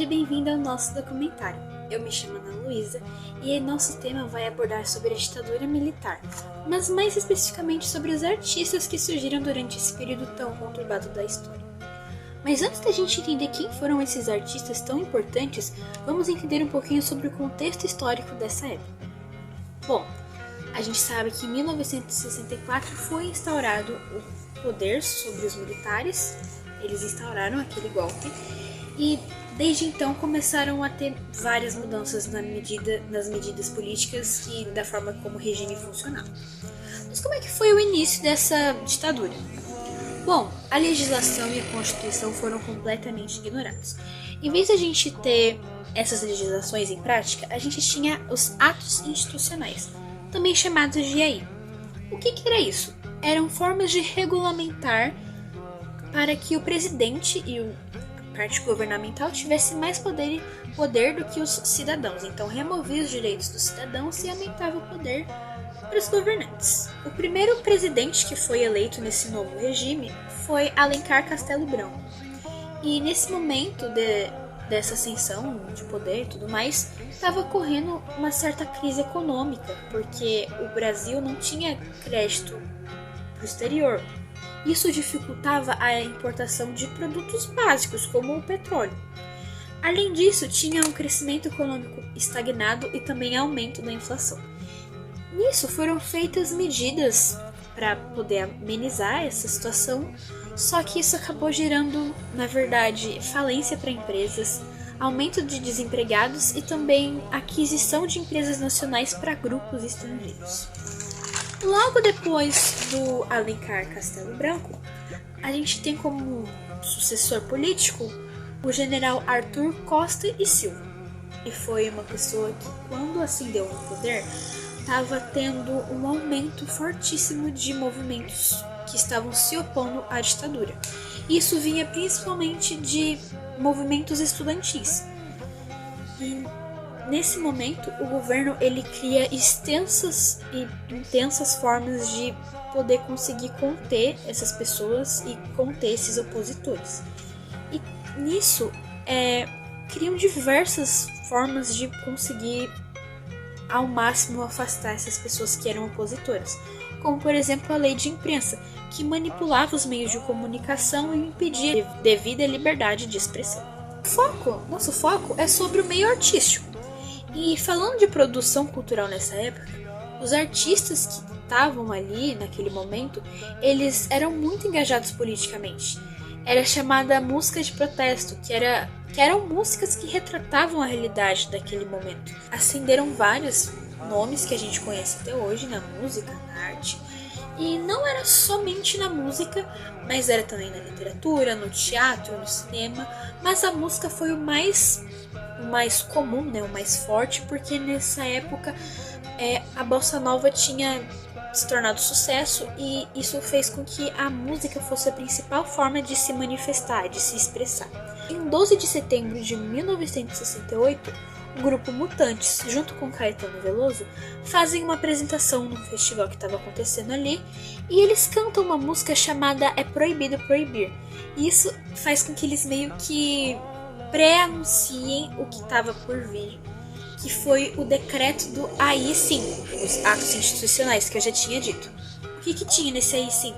Seja bem-vindo ao nosso documentário. Eu me chamo Ana Luísa e nosso tema vai abordar sobre a ditadura militar, mas mais especificamente sobre os artistas que surgiram durante esse período tão conturbado da história. Mas antes da gente entender quem foram esses artistas tão importantes, vamos entender um pouquinho sobre o contexto histórico dessa época. Bom, a gente sabe que em 1964 foi instaurado o poder sobre os militares, eles instauraram aquele golpe e desde então começaram a ter várias mudanças nas medidas políticas e da forma como o regime funcionava. Mas como é que foi o início dessa ditadura? Bom, a legislação e a Constituição foram completamente ignorados. Em vez de a gente ter essas legislações em prática, a gente tinha os atos institucionais, também chamados de AI. O que era isso? Eram formas de regulamentar para que o presidente e a parte governamental tivesse mais poder do que os cidadãos. Então, removia os direitos dos cidadãos e aumentava o poder para os governantes. O primeiro presidente que foi eleito nesse novo regime foi Alencar Castelo Branco. E nesse momento dessa ascensão de poder e tudo mais, estava ocorrendo uma certa crise econômica, porque o Brasil não tinha crédito para o exterior. Isso dificultava a importação de produtos básicos, como o petróleo. Além disso, tinha um crescimento econômico estagnado e também aumento da inflação. Nisso foram feitas medidas para poder amenizar essa situação, só que isso acabou gerando, na verdade, falência para empresas, aumento de desempregados e também aquisição de empresas nacionais para grupos estrangeiros. Logo depois do Alencar Castelo Branco, a gente tem como sucessor político o general Arthur Costa e Silva. E foi uma pessoa que, quando ascendeu no poder, estava tendo um aumento fortíssimo de movimentos que estavam se opondo à ditadura. Isso vinha principalmente de movimentos estudantis. E nesse momento, o governo ele cria extensas e intensas formas de poder conseguir conter essas pessoas e conter esses opositores. E nisso, criam diversas formas de conseguir ao máximo afastar essas pessoas que eram opositoras, como por exemplo a lei de imprensa, que manipulava os meios de comunicação e impedia a devida liberdade de expressão. Nosso foco é sobre o meio artístico. E falando de produção cultural nessa época, os artistas que estavam ali naquele momento, eles eram muito engajados politicamente. Era chamada música de protesto, que eram músicas que retratavam a realidade daquele momento. Ascenderam vários nomes que a gente conhece até hoje na música, na arte. E não era somente na música, mas era também na literatura, no teatro, no cinema. Mas a música foi o mais comum, né, o mais forte, porque nessa época a bossa nova tinha se tornado sucesso e isso fez com que a música fosse a principal forma de se manifestar, de se expressar. Em 12 de setembro de 1968, o grupo Mutantes, junto com Caetano Veloso, fazem uma apresentação no festival que estava acontecendo ali e eles cantam uma música chamada É Proibido Proibir. E isso faz com que eles meio que pré-anunciem o que estava por vir, que foi o decreto do AI-5, os atos institucionais que eu já tinha dito. O que tinha nesse AI-5?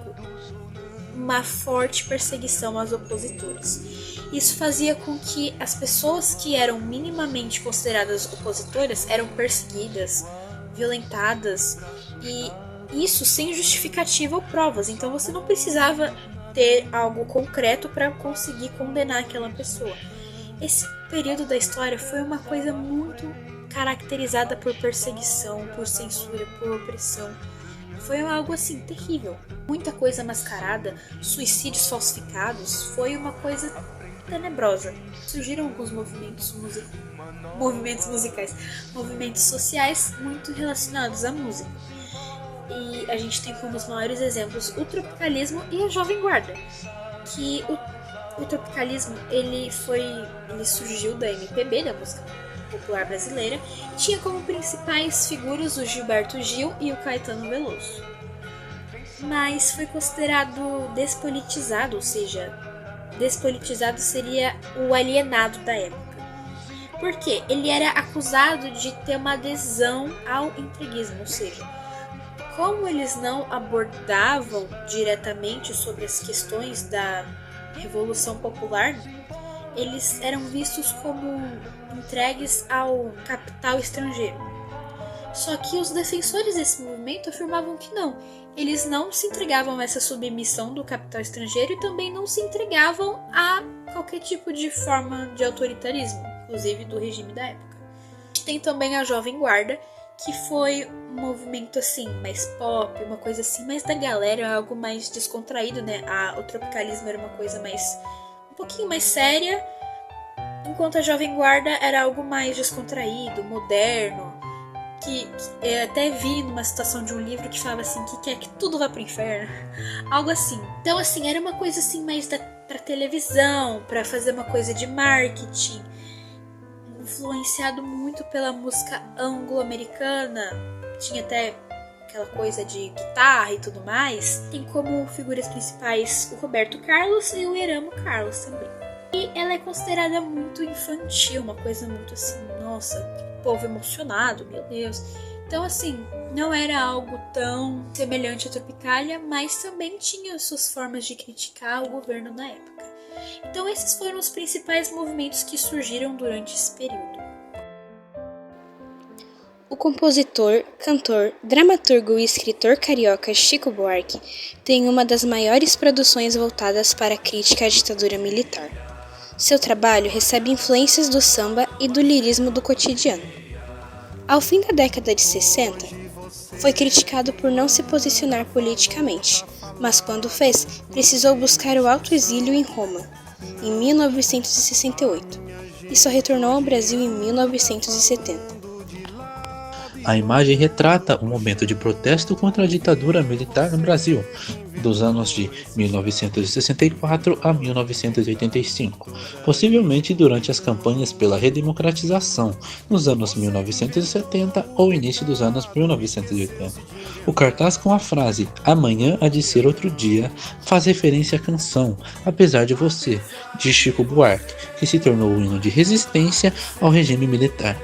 Uma forte perseguição aos opositores. Isso fazia com que as pessoas que eram minimamente consideradas opositoras eram perseguidas, violentadas, e isso sem justificativa ou provas. Então você não precisava ter algo concreto para conseguir condenar aquela pessoa. Esse período da história foi uma coisa muito caracterizada por perseguição, por censura, por opressão. Foi algo assim terrível. Muita coisa mascarada, suicídios falsificados, foi uma coisa tenebrosa. Surgiram alguns movimentos musicais, movimentos sociais muito relacionados à música. E a gente tem como os maiores exemplos o tropicalismo e a Jovem Guarda, que o tropicalismo ele surgiu da MPB, da música popular brasileira, e tinha como principais figuras o Gilberto Gil e o Caetano Veloso. Mas foi considerado despolitizado, ou seja, despolitizado seria o alienado da época. Porque ele era acusado de ter uma adesão ao entreguismo, ou seja, como eles não abordavam diretamente sobre as questões da Revolução Popular, eles eram vistos como entregues ao capital estrangeiro. Só que os defensores desse movimento afirmavam que não, eles não se entregavam a essa submissão do capital estrangeiro e também não se entregavam a qualquer tipo de forma de autoritarismo, inclusive do regime da época. Tem também a Jovem Guarda, que foi um movimento assim, mais pop, uma coisa assim, mais da galera, algo mais descontraído, né? O tropicalismo era uma coisa um pouquinho mais séria, enquanto a Jovem Guarda era algo mais descontraído, moderno, que eu até vi numa citação de um livro que falava assim, que quer que tudo vá pro inferno, algo assim. Então assim, era uma coisa assim mais pra televisão, pra fazer uma coisa de marketing, influenciado muito pela música anglo-americana, tinha até aquela coisa de guitarra e tudo mais. Tem como figuras principais o Roberto Carlos e o Erasmo Carlos também. E ela é considerada muito infantil, uma coisa muito assim, nossa, que povo emocionado, meu Deus. Então assim, não era algo tão semelhante à Tropicália, mas também tinha suas formas de criticar o governo na época. Então esses foram os principais movimentos que surgiram durante esse período. O compositor, cantor, dramaturgo e escritor carioca Chico Buarque tem uma das maiores produções voltadas para a crítica à ditadura militar. Seu trabalho recebe influências do samba e do lirismo do cotidiano. Ao fim da década de 60, foi criticado por não se posicionar politicamente, mas quando fez, precisou buscar o autoexílio em Roma, em 1968, e só retornou ao Brasil em 1970. A imagem retrata um momento de protesto contra a ditadura militar no Brasil, dos anos de 1964 a 1985, possivelmente durante as campanhas pela redemocratização, nos anos 1970 ou início dos anos 1980. O cartaz com a frase "Amanhã há de ser outro dia" faz referência à canção "Apesar de Você", de Chico Buarque, que se tornou o hino de resistência ao regime militar.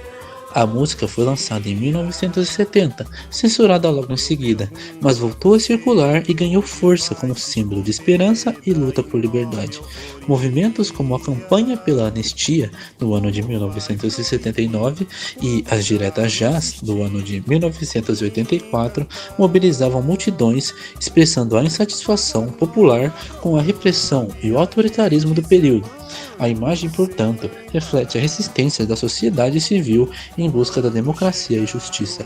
A música foi lançada em 1970, censurada logo em seguida, mas voltou a circular e ganhou força como símbolo de esperança e luta por liberdade. Movimentos como a campanha pela anistia, no ano de 1979, e as diretas jazz, do ano de 1984, mobilizavam multidões, expressando a insatisfação popular com a repressão e o autoritarismo do período. A imagem, portanto, reflete a resistência da sociedade civil em busca da democracia e justiça.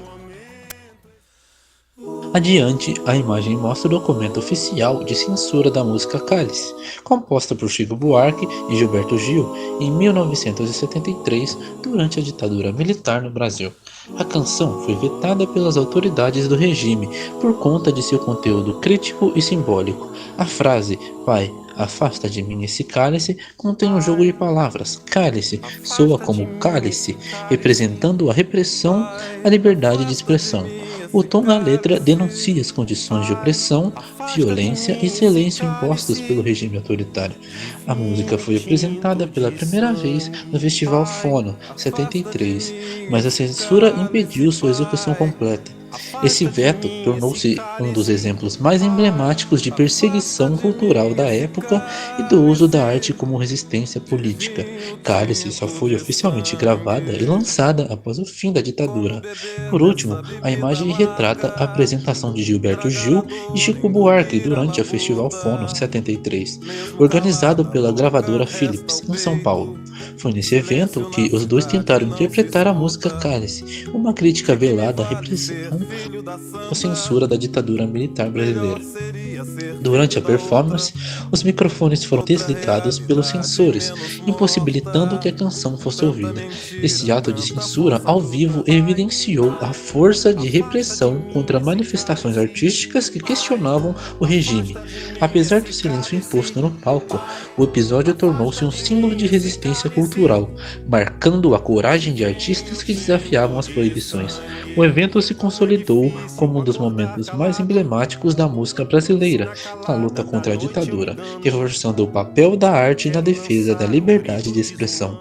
Adiante, a imagem mostra o documento oficial de censura da música Cálice, composta por Chico Buarque e Gilberto Gil em 1973, durante a ditadura militar no Brasil. A canção foi vetada pelas autoridades do regime por conta de seu conteúdo crítico e simbólico. A frase "Pai, afasta de mim esse cálice" contém um jogo de palavras. Cálice soa como cálice, representando a repressão à liberdade de expressão. O tom da letra denuncia as condições de opressão, violência e silêncio impostos pelo regime autoritário. A música foi apresentada pela primeira vez no Festival Fono, 73, mas a censura impediu sua execução completa. Esse veto tornou-se um dos exemplos mais emblemáticos de perseguição cultural da época e do uso da arte como resistência política. Cálice só foi oficialmente gravada e lançada após o fim da ditadura. Por último, a imagem retrata a apresentação de Gilberto Gil e Chico Buarque durante o Festival Fono 73, organizado pela gravadora Philips, em São Paulo. Foi nesse evento que os dois tentaram interpretar a música Cálice, uma crítica velada à repressão ou censura da ditadura militar brasileira. Durante a performance, os microfones foram desligados pelos censores, impossibilitando que a canção fosse ouvida. Esse ato de censura ao vivo evidenciou a força de repressão contra manifestações artísticas que questionavam o regime. Apesar do silêncio imposto no palco, o episódio tornou-se um símbolo de resistência cultural, marcando a coragem de artistas que desafiavam as proibições. O evento se consolidou como um dos momentos mais emblemáticos da música brasileira na luta contra a ditadura, reforçando o papel da arte na defesa da liberdade de expressão.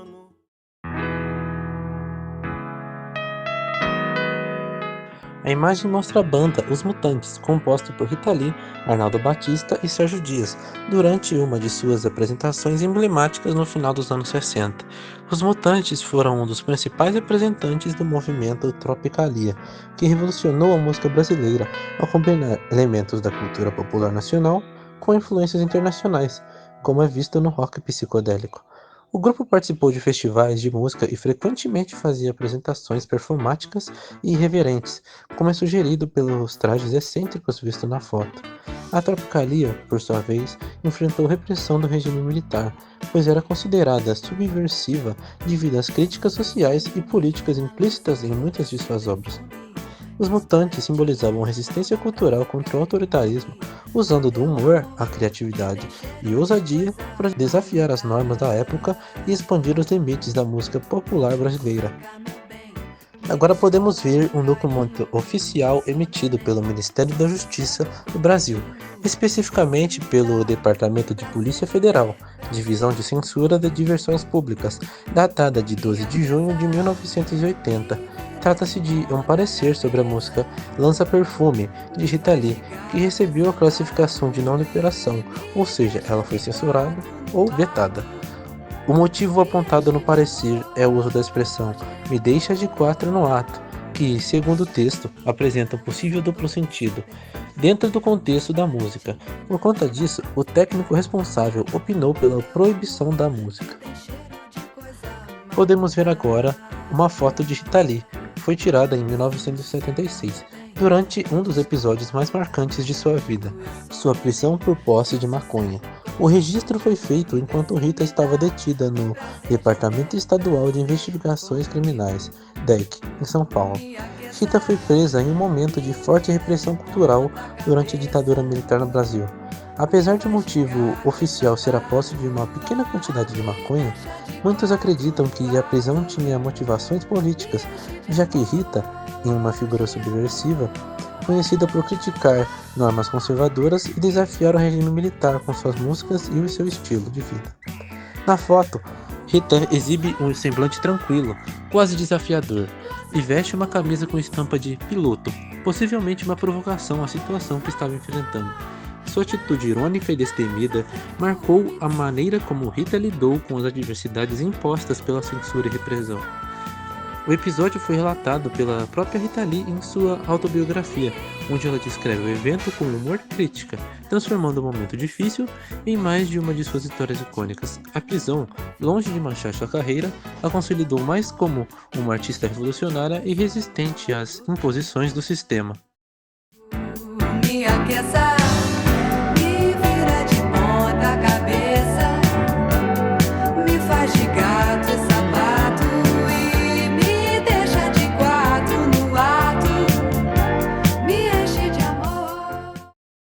A imagem mostra a banda Os Mutantes, composta por Rita Lee, Arnaldo Batista e Sérgio Dias, durante uma de suas apresentações emblemáticas no final dos anos 60. Os Mutantes foram um dos principais representantes do movimento Tropicalia, que revolucionou a música brasileira ao combinar elementos da cultura popular nacional com influências internacionais, como é visto no rock psicodélico. O grupo participou de festivais de música e frequentemente fazia apresentações performáticas e irreverentes, como é sugerido pelos trajes excêntricos vistos na foto. A Tropicalia, por sua vez, enfrentou repressão do regime militar, pois era considerada subversiva devido às críticas sociais e políticas implícitas em muitas de suas obras. Os Mutantes simbolizavam resistência cultural contra o autoritarismo, usando do humor, a criatividade e ousadia para desafiar as normas da época e expandir os limites da música popular brasileira. Agora podemos ver um documento oficial emitido pelo Ministério da Justiça do Brasil, especificamente pelo Departamento de Polícia Federal, Divisão de Censura de Diversões Públicas, datada de 12 de junho de 1980. Trata-se de um parecer sobre a música Lança Perfume, de Rita Lee, que recebeu a classificação de não liberação, ou seja, ela foi censurada ou vetada. O motivo apontado no parecer é o uso da expressão "me deixa de quatro no ato", que, segundo o texto, apresenta um possível duplo sentido dentro do contexto da música. Por conta disso, o técnico responsável opinou pela proibição da música. Podemos ver agora uma foto de Rita Lee. Foi tirada em 1976, durante um dos episódios mais marcantes de sua vida, sua prisão por posse de maconha. O registro foi feito enquanto Rita estava detida no Departamento Estadual de Investigações Criminais, DEC, em São Paulo. Rita foi presa em um momento de forte repressão cultural durante a ditadura militar no Brasil. Apesar de o motivo oficial ser a posse de uma pequena quantidade de maconha, muitos acreditam que a prisão tinha motivações políticas, já que Rita, em uma figura subversiva, conhecida por criticar normas conservadoras e desafiar o regime militar com suas músicas e o seu estilo de vida. Na foto, Rita exibe um semblante tranquilo, quase desafiador, e veste uma camisa com estampa de piloto, possivelmente uma provocação à situação que estava enfrentando. Sua atitude irônica e destemida marcou a maneira como Rita lidou com as adversidades impostas pela censura e repressão. O episódio foi relatado pela própria Rita Lee em sua autobiografia, onde ela descreve o evento com humor e crítica, transformando o momento difícil em mais de uma de suas histórias icônicas. A prisão, longe de manchar sua carreira, a consolidou mais como uma artista revolucionária e resistente às imposições do sistema.